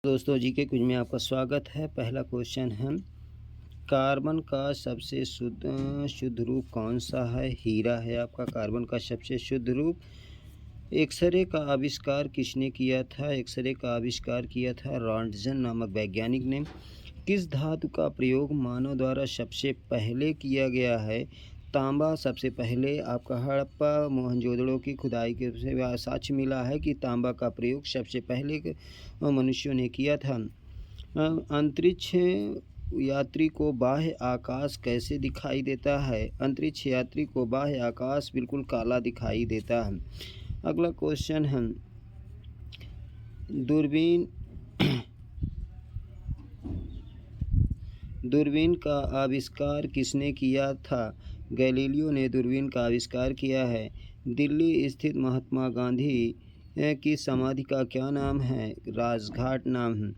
दोस्तों जी के क्विज में आपका स्वागत है। पहला क्वेश्चन है, कार्बन का सबसे शुद्ध रूप कौन सा है? हीरा है आपका कार्बन का सबसे शुद्ध रूप। एक्सरे का आविष्कार किसने किया था? एक्सरे का आविष्कार किया था रॉन्टजन नामक वैज्ञानिक ने। किस धातु का प्रयोग मानव द्वारा सबसे पहले किया गया है? तांबा। सबसे पहले आपका हड़प्पा मोहनजोदड़ो की खुदाई के से साक्ष्य मिला है कि तांबा का प्रयोग सबसे पहले मनुष्यों ने किया था। अंतरिक्ष यात्री को बाह्य आकाश कैसे दिखाई देता है? अंतरिक्ष यात्री को बाह्य आकाश बिल्कुल काला दिखाई देता है। अगला क्वेश्चन है, दूरबीन दूरबीन का आविष्कार किसने किया था? गैलीलियो ने दूरबीन का आविष्कार किया है। दिल्ली स्थित महात्मा गांधी की समाधि का क्या नाम है? राजघाट नाम है।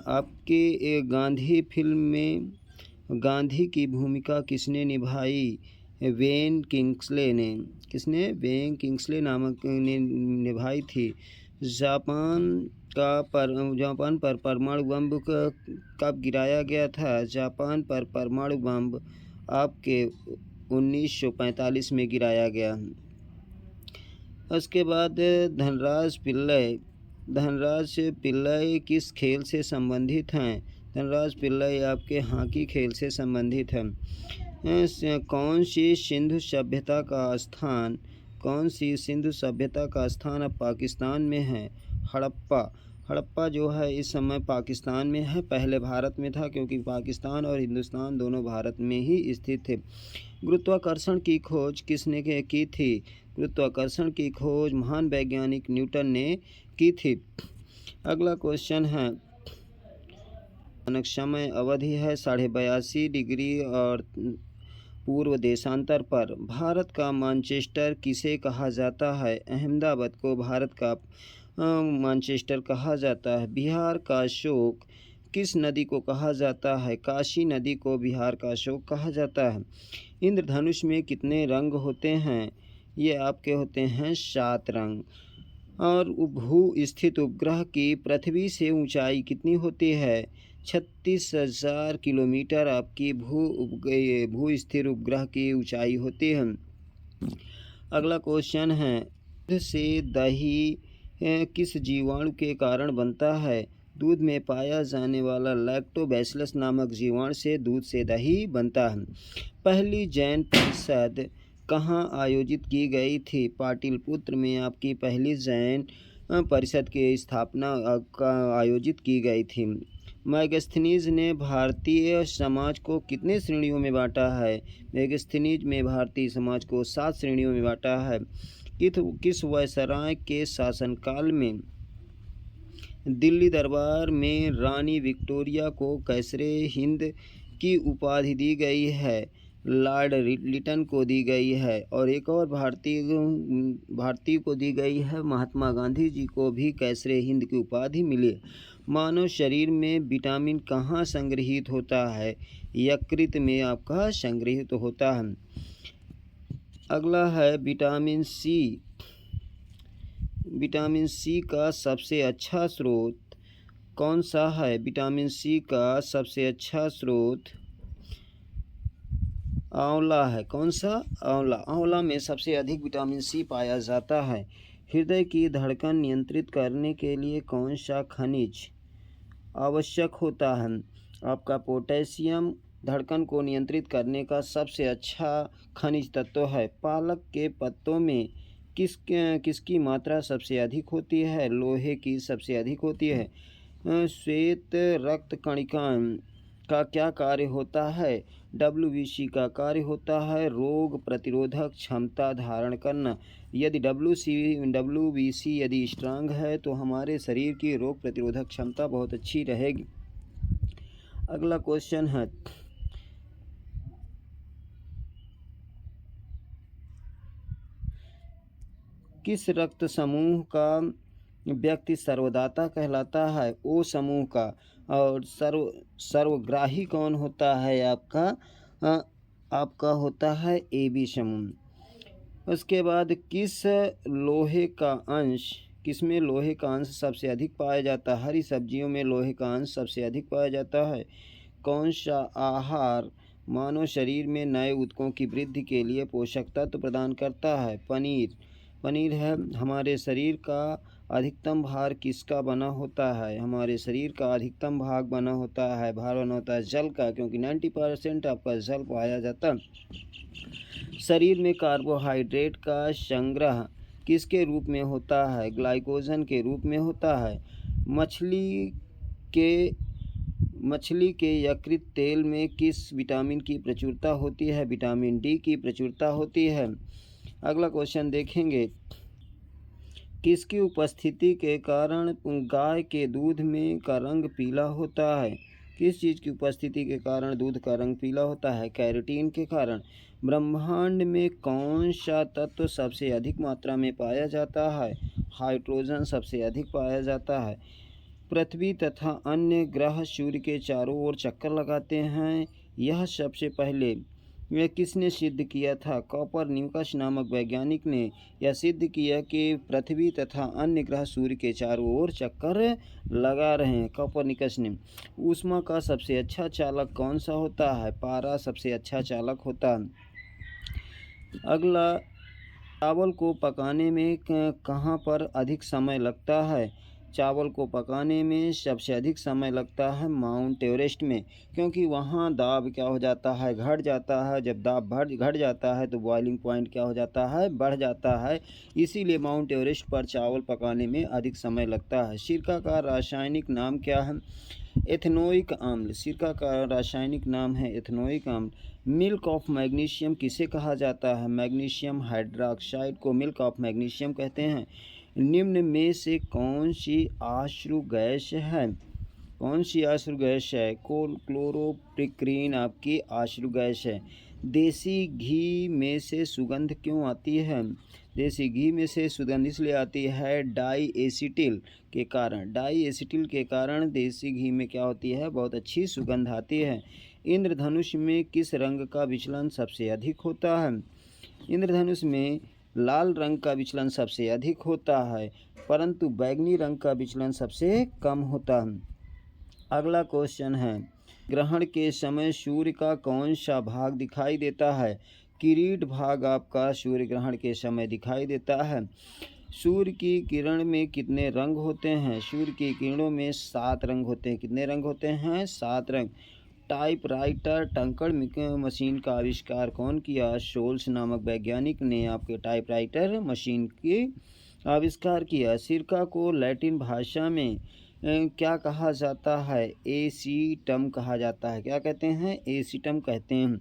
आपके गांधी फिल्म में गांधी की भूमिका किसने निभाई? वेन किंग्सले ने। किसने? वेन किंग्सले नामक ने निभाई थी। जापान पर परमाणु बम कब गिराया गया था? जापान पर परमाणु बम आपके 1945 में गिराया गया। उसके बाद धनराज पिल्लई किस खेल से संबंधित हैं? धनराज पिल्लई आपके हॉकी खेल से संबंधित हैं। कौन सी सिंधु सभ्यता का स्थान अब पाकिस्तान में है? हड़प्पा जो है इस समय पाकिस्तान में है, पहले भारत में था क्योंकि पाकिस्तान और हिंदुस्तान दोनों भारत में ही स्थित थे। गुरुत्वाकर्षण की खोज किसने की थी? गुरुत्वाकर्षण की खोज महान वैज्ञानिक न्यूटन ने की थी। अगला क्वेश्चन है, समय अवधि है 82.5 डिग्री और पूर्व देशांतर पर। भारत का मैनचेस्टर किसे कहा जाता है? अहमदाबाद को भारत का मैनचेस्टर कहा जाता है। बिहार का शोक किस नदी को कहा जाता है? काशी नदी को बिहार का शोक कहा जाता है। इंद्रधनुष में कितने रंग होते हैं? ये आपके होते हैं 7 रंग। और भू स्थित उपग्रह की पृथ्वी से ऊंचाई कितनी होती है? 36,000 किलोमीटर आपकी भू स्थिर उपग्रह की ऊंचाई होती है। अगला क्वेश्चन है, दूध से दही किस जीवाणु के कारण बनता है? दूध में पाया जाने वाला लैक्टोबैसिलस नामक जीवाणु से दूध से दही बनता है। पहली जैन परिषद कहाँ आयोजित की गई थी? पाटलिपुत्र में आपकी पहली जैन परिषद की स्थापना आयोजित की गई थी। मैगस्थनीज ने भारतीय समाज को कितने श्रेणियों में बांटा है? मैगस्थनीज में भारतीय समाज को 7 श्रेणियों में बांटा है। किस वायसराय के शासनकाल में दिल्ली दरबार में रानी विक्टोरिया को कैसरे हिंद की उपाधि दी गई है? लॉर्ड लिटन को दी गई है। और एक और भारतीय को दी गई है, महात्मा गांधी जी को भी कैसरे हिंद की उपाधि मिली। मानव शरीर में विटामिन कहाँ संग्रहित होता है? यकृत में आपका संग्रहित होता है। अगला है, विटामिन सी का सबसे अच्छा स्रोत कौन सा है? विटामिन सी का सबसे अच्छा स्रोत आंवला है। कौन सा? आंवला में सबसे अधिक विटामिन सी पाया जाता है। हृदय की धड़कन नियंत्रित करने के लिए कौन सा खनिज आवश्यक होता है? आपका पोटेशियम धड़कन को नियंत्रित करने का सबसे अच्छा खनिज तत्व है। पालक के पत्तों में किसकी मात्रा सबसे अधिक होती है? लोहे की सबसे अधिक होती है। श्वेत रक्त कणिका का क्या कार्य होता है? WBC का कार्य होता है रोग प्रतिरोधक क्षमता धारण करना। यदि WBC यदि स्ट्रांग है तो हमारे शरीर की रोग प्रतिरोधक क्षमता बहुत अच्छी रहेगी। अगला क्वेश्चन है, किस रक्त समूह का व्यक्ति सर्वदाता कहलाता है? ओ समूह का। और सर्वग्राही कौन होता है? आपका होता है AB समूह। उसके बाद किस लोहे का अंश किसमें लोहे का अंश सबसे अधिक पाया जाता है? हरी सब्जियों में लोहे का अंश सबसे अधिक पाया जाता है। कौन सा आहार मानव शरीर में नए ऊतकों की वृद्धि के लिए पोषक तत्व प्रदान करता है? पनीर। पनीर है। हमारे शरीर का अधिकतम भार किसका बना होता है? हमारे शरीर का अधिकतम भाग बना होता है, भार बना होता है जल का, क्योंकि 90% आपका जल पाया जाता है। शरीर में कार्बोहाइड्रेट का संग्रह किसके रूप में होता है? ग्लाइकोजन के रूप में होता है। मछली के यकृत तेल में किस विटामिन की प्रचुरता होती है? विटामिन डी की प्रचुरता होती है। अगला क्वेश्चन देखेंगे, किसकी उपस्थिति के कारण गाय के दूध में का रंग पीला होता है? किस चीज़ की उपस्थिति के कारण दूध का रंग पीला होता है? कैरोटीन के कारण। ब्रह्मांड में कौन सा तत्व सबसे अधिक मात्रा में पाया जाता है? हाइड्रोजन सबसे अधिक पाया जाता है। पृथ्वी तथा अन्य ग्रह सूर्य के चारों ओर चक्कर लगाते हैं, यह सबसे पहले किसने सिद्ध किया था? कोपरनिकस नामक वैज्ञानिक ने यह सिद्ध किया कि पृथ्वी तथा अन्य ग्रह सूर्य के चारों ओर चक्कर लगा रहे हैं, कोपरनिकस ने। ऊष्मा का सबसे अच्छा चालक कौन सा होता है? पारा सबसे अच्छा चालक होता है। अगला, चावल को पकाने में कहाँ पर अधिक समय लगता है? चावल को पकाने में सबसे अधिक समय लगता है माउंट एवरेस्ट में, क्योंकि वहाँ दाब क्या हो जाता है? घट जाता है। जब दाब घट जाता है तो बॉइलिंग पॉइंट क्या हो जाता है? बढ़ जाता है। इसीलिए माउंट एवरेस्ट पर चावल पकाने में अधिक समय लगता है। सिरका का रासायनिक नाम क्या है? एथेनोइक अम्ल। सिरका का रासायनिक नाम है एथेनोइक अम्ल। मिल्क ऑफ मैग्नीशियम किसे कहा जाता है? मैग्नीशियम हाइड्रोक्साइड को मिल्क ऑफ मैग्नीशियम कहते हैं। निम्न में से कौन सी आश्रु गैस है? कौन सी आश्रु गैस है? क्लोरोपिक्रीन आपकी आश्रु गैस है। देसी घी में से सुगंध क्यों आती है? देसी घी में से सुगंध इसलिए आती है डाई एसिटिल के कारण। डाई एसिटिल के कारण देसी घी में क्या होती है? बहुत अच्छी सुगंध आती है। इंद्रधनुष में किस रंग का विचलन सबसे अधिक होता है? इंद्रधनुष में लाल रंग का विचलन सबसे अधिक होता है, परंतु बैंगनी रंग का विचलन सबसे कम होता है। अगला क्वेश्चन है, ग्रहण के समय सूर्य का कौन सा भाग दिखाई देता है? किरीट भाग आपका सूर्य ग्रहण के समय दिखाई देता है। सूर्य की किरण में कितने रंग होते हैं? सूर्य की किरणों में 7 रंग होते हैं। कितने रंग होते हैं? 7 रंग। टाइपराइटर टंकड़ मशीन का आविष्कार कौन किया? शोल्स नामक वैज्ञानिक ने आपके टाइपराइटर मशीन के आविष्कार किया। सिरका को लैटिन भाषा में क्या कहा जाता है? एसीटम कहा जाता है। क्या कहते हैं? एसीटम कहते हैं।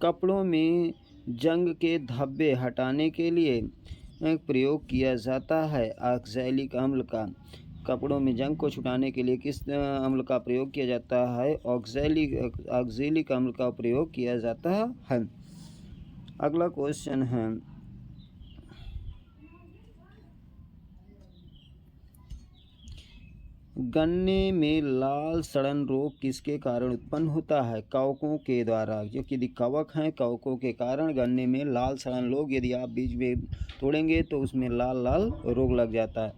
कपड़ों में जंग के धब्बे हटाने के लिए प्रयोग किया जाता है ऑक्सैलिक अम्ल का। कपड़ों में जंग को छुटाने के लिए किस अम्ल का प्रयोग किया जाता है? ऑक्सैलिक अम्ल का प्रयोग किया जाता है। अगला क्वेश्चन है, गन्ने में लाल सड़न रोग किसके कारण उत्पन्न होता है? कवकों के द्वारा। क्योंकि यदि कवक हैं, कवकों के कारण गन्ने में लाल सड़न रोग, यदि आप बीज में तोड़ेंगे तो उसमें लाल लाल रोग लग जाता है।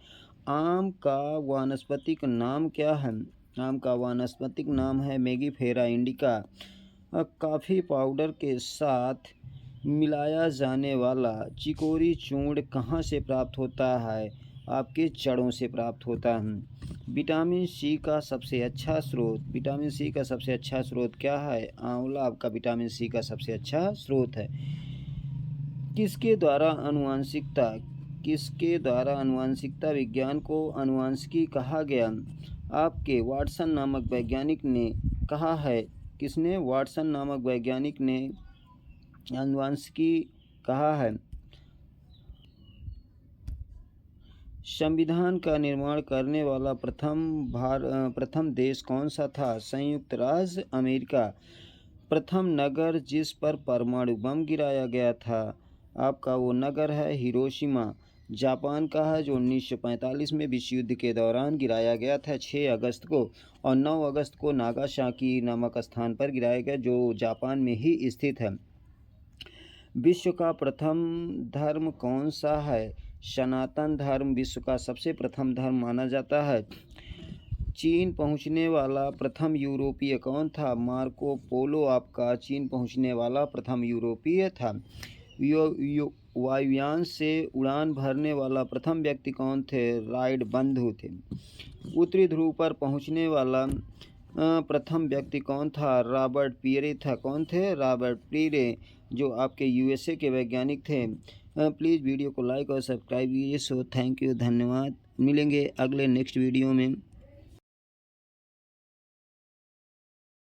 आम का वानस्पतिक नाम क्या है? आम का वानस्पतिक नाम है मेंगीफेरा इंडिका। कॉफ़ी पाउडर के साथ मिलाया जाने वाला चिकोरी चूर्ण कहाँ से प्राप्त होता है? आपके जड़ों से प्राप्त होता है। विटामिन सी का सबसे अच्छा स्रोत। विटामिन सी का सबसे अच्छा स्रोत क्या है? आंवला आपका विटामिन सी का सबसे अच्छा स्रोत है। किसके द्वारा आनुवंशिकता विज्ञान को आनुवंशिकी कहा गया? आपके वाटसन नामक वैज्ञानिक ने कहा है। किसने? वाटसन नामक वैज्ञानिक ने आनुवंशिकी कहा है। संविधान का निर्माण करने वाला प्रथम देश कौन सा था? संयुक्त राज्य अमेरिका। प्रथम नगर जिस पर परमाणु बम गिराया गया था, आपका वो नगर है हिरोशिमा, जापान का है, जो 1945 में विश्व युद्ध के दौरान गिराया गया था 6 अगस्त को, और 9 अगस्त को नागासाकी नामक स्थान पर गिराया गया, जो जापान में ही स्थित है। विश्व का प्रथम धर्म कौन सा है? सनातन धर्म विश्व का सबसे प्रथम धर्म माना जाता है। चीन पहुंचने वाला प्रथम यूरोपीय कौन था? मार्को पोलो आपका चीन पहुंचने वाला प्रथम यूरोपीय था। वायुयान से उड़ान भरने वाला प्रथम व्यक्ति कौन थे? राइट बंधु थे। उत्तरी ध्रुव पर पहुंचने वाला प्रथम व्यक्ति कौन था? रॉबर्ट पीरे था। कौन थे? रॉबर्ट पीरे, जो आपके यूएसए के वैज्ञानिक थे। प्लीज़ वीडियो को लाइक और सब्सक्राइब कीजिए। सो थैंक यू, धन्यवाद। मिलेंगे अगले नेक्स्ट वीडियो में।